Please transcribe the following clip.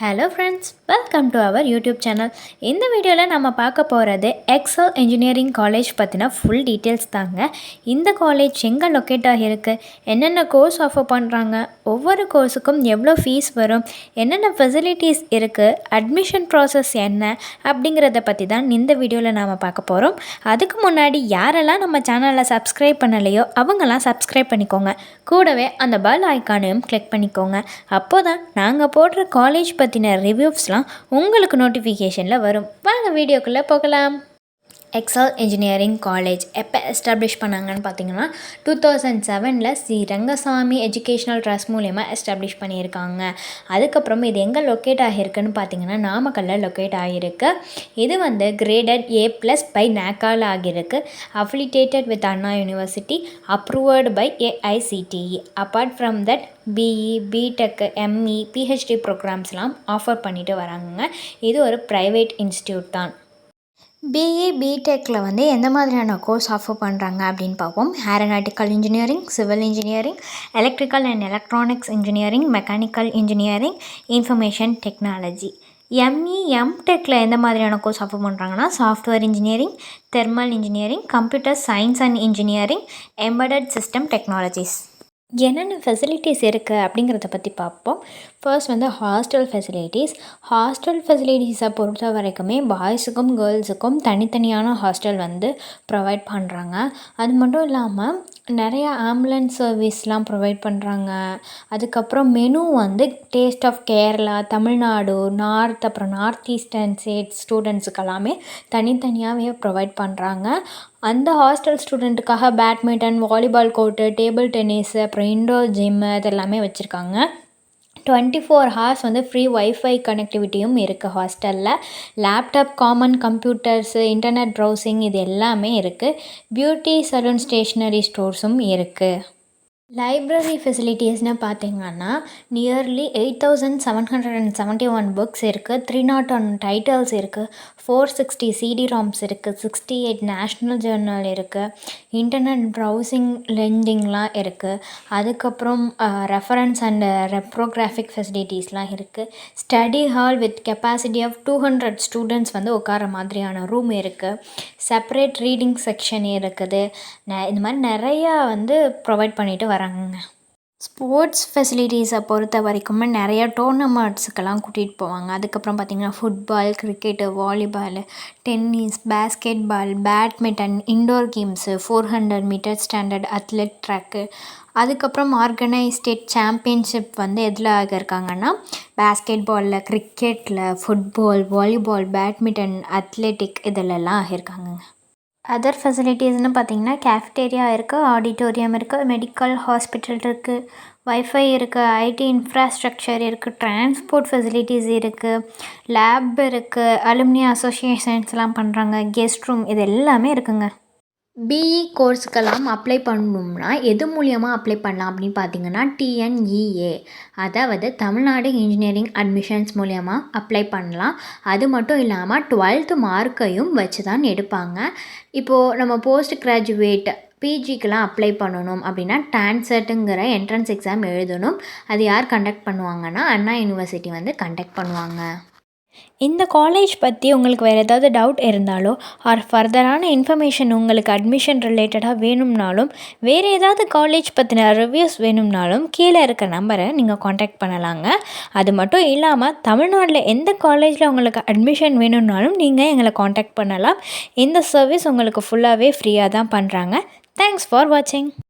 Hello friends, welcome to our YouTube channel. இந்த வீடியோவில் நம்ம பார்க்க போகிறது எக்ஸல் இன்ஜினியரிங் காலேஜ் பற்றின ஃபுல் டீட்டெயில்ஸ் தாங்க. இந்த காலேஜ் எங்கே லொக்கேட் ஆகியிருக்கு, என்னென்ன கோர்ஸ் ஆஃபர் பண்ணுறாங்க, ஒவ்வொரு கோர்ஸுக்கும் எவ்வளோ ஃபீஸ் வரும், என்னென்ன ஃபெசிலிட்டிஸ் இருக்குது, அட்மிஷன் ப்ராசஸ் என்ன அப்படிங்கிறத பற்றி தான் இந்த வீடியோவில் நாம் பார்க்க போகிறோம். அதுக்கு முன்னாடி யாரெல்லாம் நம்ம சேனலில் சப்ஸ்கிரைப் பண்ணலையோ அவங்கெல்லாம் சப்ஸ்கிரைப் பண்ணிக்கோங்க. கூடவே அந்த பெல் ஐக்கானையும் கிளிக் பண்ணிக்கோங்க. அப்போ தான் நாங்கள் போடுற காலேஜ் பற்றின ரிவ்யூஸ்லாம் உங்களுக்கு நோட்டிஃபிகேஷனில் வரும். வாங்க வீடியோக்குள்ளே போகலாம். எக்ஸல் இன்ஜினியரிங் காலேஜ் எப்போ எஸ்டாப்ளிஷ் பண்ணாங்கன்னு பார்த்தீங்கன்னா 2007 ஸ்ரீ ரங்கசாமி எஜுகேஷ்னல் ட்ரஸ்ட் மூலயமா எஸ்டாப்ளிஷ் பண்ணியிருக்காங்க. அதுக்கப்புறம் இது எங்கே லொக்கேட் ஆகியிருக்குன்னு பார்த்தீங்கன்னா நாமக்கல்லில் லொக்கேட் ஆகியிருக்கு. இது கிரேடட் A+ பை NACAL ஆகியிருக்கு. Affiliated with Anna University, approved by AICTE. Apart from that BE, BTech, ME, PhD ப்ரோக்ராம்ஸ்லாம் ஆஃபர் பண்ணிட்டு வராங்க. இது ஒரு ப்ரைவேட் இன்ஸ்டியூட் தான். BE, BTechல எந்த மாதிரியான கோர்ஸ் ஆஃபர் பண்ணுறாங்க அப்படின்னு பார்ப்போம். Aeronautical engineering, civil engineering, electrical and electronics engineering, mechanical engineering, information technology. ME, MTechல எந்த மாதிரியான கோர்ஸ் ஆஃபர் பண்ணுறாங்கன்னா software engineering, thermal engineering, computer science and engineering, embedded system technologies. என்னென்ன ஃபெசிலிட்டிஸ் இருக்குது அப்படிங்கிறத பற்றி பார்ப்போம். ஃபர்ஸ்ட் ஹாஸ்டல் ஃபெசிலிட்டிஸை பொறுத்த வரைக்குமே பாய்ஸுக்கும் கேர்ள்ஸுக்கும் தனித்தனியான ஹாஸ்டல் ப்ரொவைட் பண்ணுறாங்க. அது மட்டும் இல்லாமல் நிறையா ஆம்புலன்ஸ் சர்வீஸ்லாம் ப்ரொவைட் பண்ணுறாங்க. அதுக்கப்புறம் menu taste of Kerala, Tamil Nadu, அப்புறம் நார்த் ஈஸ்டர்ன் ஸ்டூடெண்ட்ஸுக்கு எல்லாமே தனித்தனியாகவே ப்ரொவைட் பண்ணுறாங்க. அந்த ஹாஸ்டல் ஸ்டூடெண்ட்டுக்காக badminton, volleyball court, table tennis, அப்புறம் இன்டோர் ஜிம்மு இதெல்லாமே வச்சுருக்காங்க. 24 ஹார்ஸ் ஃப்ரீ வைஃபை கனெக்டிவிட்டியும் இருக்குது ஹாஸ்டலில். Laptop, common computers, internet browsing இது எல்லாமே இருக்குது. பியூட்டி சலூன், ஸ்டேஷ்னரி ஸ்டோர்ஸும் இருக்குது. லைப்ரரி ஃபெசிலிட்டிஸ்னு பார்த்தீங்கன்னா நியர்லி 8771 புக்ஸ் இருக்குது, 301 டைட்டில்ஸ் இருக்குது, 460 CD-ROMs இருக்குது, 68 நேஷ்னல் ஜேர்னல் இருக்குது, இன்டர்நெட் ப்ரௌசிங் லெண்டிங்லாம் இருக்குது. அதுக்கப்புறம் ரெஃபரன்ஸ் அண்ட் ரெப்ரோகிராஃபிக் ஃபெசிலிட்டிஸ்லாம் இருக்குது. Study hall with capacity of 200 students உட்கார மாதிரியான ரூம் இருக்குது. செப்பரேட் ரீடிங் செக்ஷன் இருக்குது. இந்த மாதிரி நிறையா ப்ரொவைட் பண்ணிட்டு வராங்க. ஸ்போர்ட்ஸ் ஃபெசிலிட்டிஸை பொறுத்த வரைக்கும் நிறையா டோர்னமெண்ட்ஸுக்கெல்லாம் கூட்டிகிட்டு போவாங்க. அதுக்கப்புறம் பார்த்திங்கன்னா football, cricket, volleyball, tennis, basketball, badminton, indoor games, 400 meter standard athlete track. அதுக்கப்புறம் ஆர்கனைஸ் ஸ்டேட் சாம்பியன்ஷிப் எதில் ஆகியிருக்காங்கன்னா பேஸ்கெட் பாலில், கிரிக்கெட்டில், ஃபுட்பால், வாலிபால், பேட்மிண்டன், அத்லெட்டிக் இதிலெல்லாம் ஆகியிருக்காங்க. அதர் ஃபெசிலிட்டிஸ்னு பார்த்திங்கன்னா கேஃப்டேரியா இருக்குது, ஆடிட்டோரியம் இருக்குது, மெடிக்கல் ஹாஸ்பிட்டல் இருக்குது, வைஃபை இருக்குது, IT இன்ஃப்ராஸ்ட்ரக்சர் இருக்குது, டிரான்ஸ்போர்ட் ஃபெசிலிட்டிஸ் இருக்குது, லேப் இருக்குது, அலுமினி அசோசியேஷன்ஸ்லாம் பண்ணுறாங்க, கெஸ்ட் ரூம் இது எல்லாமே இருக்குங்க. BE கோர்ஸுக்கெல்லாம் அப்ளை பண்ணணும்னா எது மூலியமாக அப்ளை பண்ணலாம் அப்படின்னு பார்த்தீங்கன்னா TNEA, அதாவது தமிழ்நாடு இன்ஜினியரிங் அட்மிஷன்ஸ் மூலயமா அப்ளை பண்ணலாம். அது மட்டும் இல்லாமல் 12th மார்க்கையும் வச்சு தான் எடுப்பாங்க. இப்போது நம்ம போஸ்ட் கிராஜுவேட் PGக்கெலாம் அப்ளை பண்ணணும் அப்படின்னா டான்செட்டுங்கிற என்ட்ரன்ஸ் எக்ஸாம் எழுதணும். அது யார் கண்டக்ட் பண்ணுவாங்கன்னா அண்ணா யூனிவர்சிட்டி கண்டக்ட் பண்ணுவாங்க. இந்த காலேஜ் பற்றி உங்களுக்கு வேறு ஏதாவது டவுட் இருந்தாலோ ஆர் ஃபர்தரான இன்ஃபர்மேஷன் உங்களுக்கு அட்மிஷன் ரிலேட்டடாக வேணும்னாலும், வேறு ஏதாவது காலேஜ் பற்றின ரிவ்யூஸ் வேணும்னாலும் கீழே இருக்க நம்பரை நீங்கள் காண்டாக்ட் பண்ணலாங்க. அது மட்டும் இல்லாமல் தமிழ்நாட்டில் எந்த காலேஜில் உங்களுக்கு அட்மிஷன் வேணும்னாலும் நீங்கள் எங்களை காண்டாக்ட் பண்ணலாம். இந்த சர்வீஸ் உங்களுக்கு ஃபுல்லாகவே ஃப்ரீயாக தான் பண்ணுறாங்க. தேங்க்ஸ் ஃபார் வாட்சிங்.